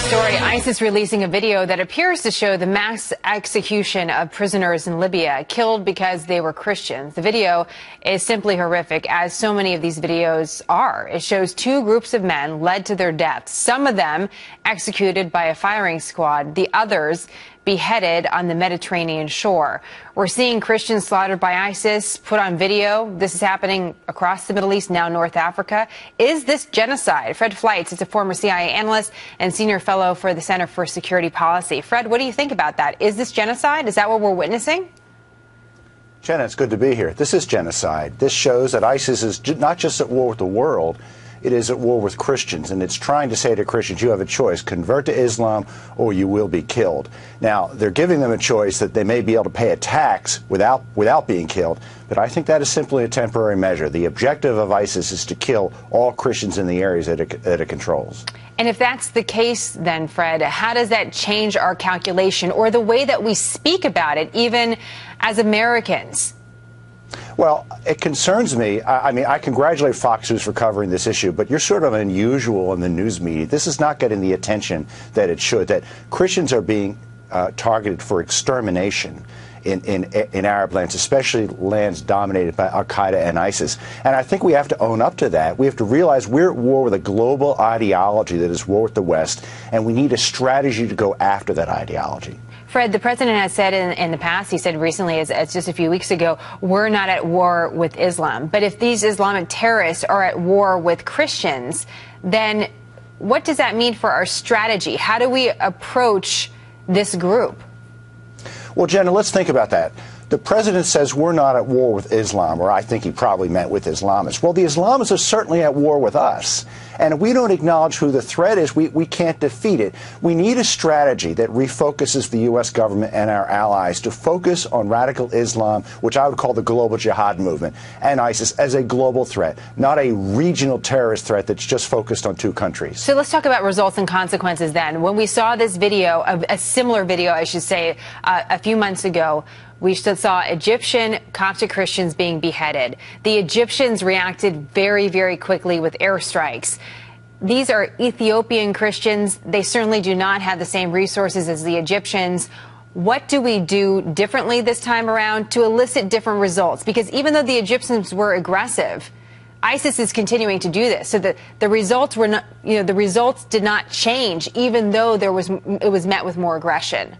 story, ISIS releasing a video that appears to show the mass execution of prisoners in Libya killed because they were Christians. The video is simply horrific, as so many of these videos are. It shows two groups of men led to their deaths, some of them executed by a firing squad, the others beheaded on the Mediterranean shore. We're seeing Christians slaughtered by ISIS put on video. This is happening across the Middle East, now North Africa. Is this genocide? Fred Fleitz is a former CIA analyst and senior fellow for the Center for Security Policy. Fred, what do you think about that? Is this genocide? Is that what we're witnessing? Jenna, it's good to be here. This is genocide. This shows that ISIS is not just at war with the world, it is at war with Christians, and it's trying to say to Christians, you have a choice, convert to Islam or you will be killed. Now, they're giving them a choice that they may be able to pay a tax without being killed, but I think that is simply a temporary measure. The objective of ISIS is to kill all Christians in the areas that it controls. And if that's the case, then, Fred, how does that change our calculation or the way that we speak about it, even as Americans? Well, it concerns me. I mean, I congratulate Fox News for covering this issue, but you're sort of unusual in the news media. This is not getting the attention that it should, that Christians are being targeted for extermination in Arab lands, especially lands dominated by al-Qaeda and ISIS. And I think we have to own up to that. We have to realize we're at war with a global ideology that is war with the West, and we need a strategy to go after that ideology. Fred, the president has said in the past, he said recently, as just a few weeks ago, we're not at war with Islam. But if these Islamic terrorists are at war with Christians, then what does that mean for our strategy? How do we approach this group? Well, Jenna, let's think about that. The president says we're not at war with Islam, or I think he probably meant with Islamists. Well, the Islamists are certainly at war with us. And if we don't acknowledge who the threat is, we can't defeat it. We need a strategy that refocuses the U.S. government and our allies to focus on radical Islam, which I would call the global jihad movement, and ISIS as a global threat, not a regional terrorist threat that's just focused on two countries. So let's talk about results and consequences then. When we saw this video, a similar video, I should say, a few months ago, we saw Egyptian Coptic Christians being beheaded. The Egyptians reacted very, very quickly with airstrikes. These are Ethiopian Christians. They certainly do not have the same resources as the Egyptians. What do we do differently this time around to elicit different results? Because even though the Egyptians were aggressive, ISIS is continuing to do this. So the results were not, the results did not change, even though it was met with more aggression.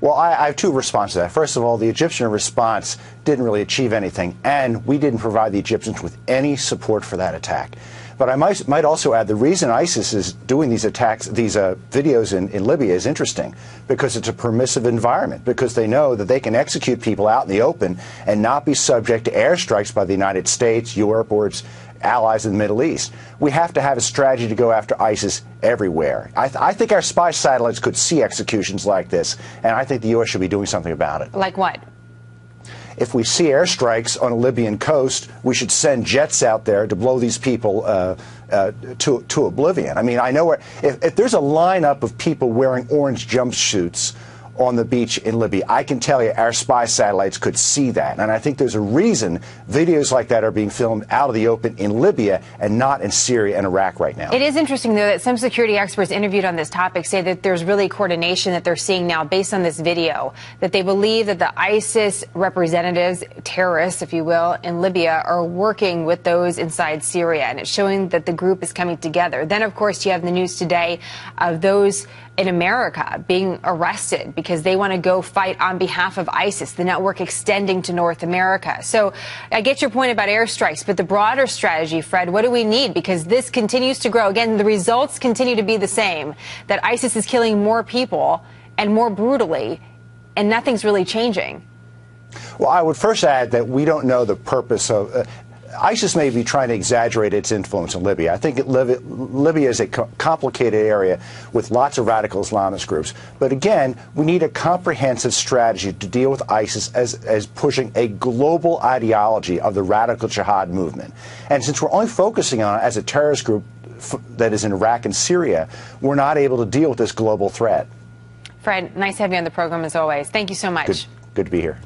Well, I have two responses to that. First of all, the Egyptian response didn't really achieve anything, and we didn't provide the Egyptians with any support for that attack. But I might also add the reason ISIS is doing these attacks, these videos in Libya is interesting, because it's a permissive environment, because they know that they can execute people out in the open and not be subject to airstrikes by the United States, Europe, or its allies in the Middle East. We have to have a strategy to go after ISIS everywhere. I think our spy satellites could see executions like this, and I think the U.S. should be doing something about it. Like what? If we see airstrikes on a Libyan coast, we should send jets out there to blow these people to oblivion. I mean, I know if there's a lineup of people wearing orange jumpsuits on the beach in Libya, I can tell you our spy satellites could see that. And I think there's a reason videos like that are being filmed out of the open in Libya and not in Syria and Iraq right now. It is interesting, though, that some security experts interviewed on this topic say that there's really coordination that they're seeing now based on this video, that they believe that the ISIS representatives, terrorists, if you will, in Libya are working with those inside Syria, and it's showing that the group is coming together. Then, of course, you have the news today of those in America being arrested because they want to go fight on behalf of ISIS, the network extending to North America. So I get your point about airstrikes, but the broader strategy, Fred, what do we need? Because this continues to grow. Again, the results continue to be the same, that ISIS is killing more people and more brutally, and nothing's really changing. Well, I would first add that we don't know the purpose of ISIS may be trying to exaggerate its influence in Libya. I think Libya is a complicated area with lots of radical Islamist groups. But again, we need a comprehensive strategy to deal with ISIS as pushing a global ideology of the radical jihad movement. And since we're only focusing on it as a terrorist group that is in Iraq and Syria, we're not able to deal with this global threat. Fred, nice to have you on the program as always. Thank you so much. Good to be here.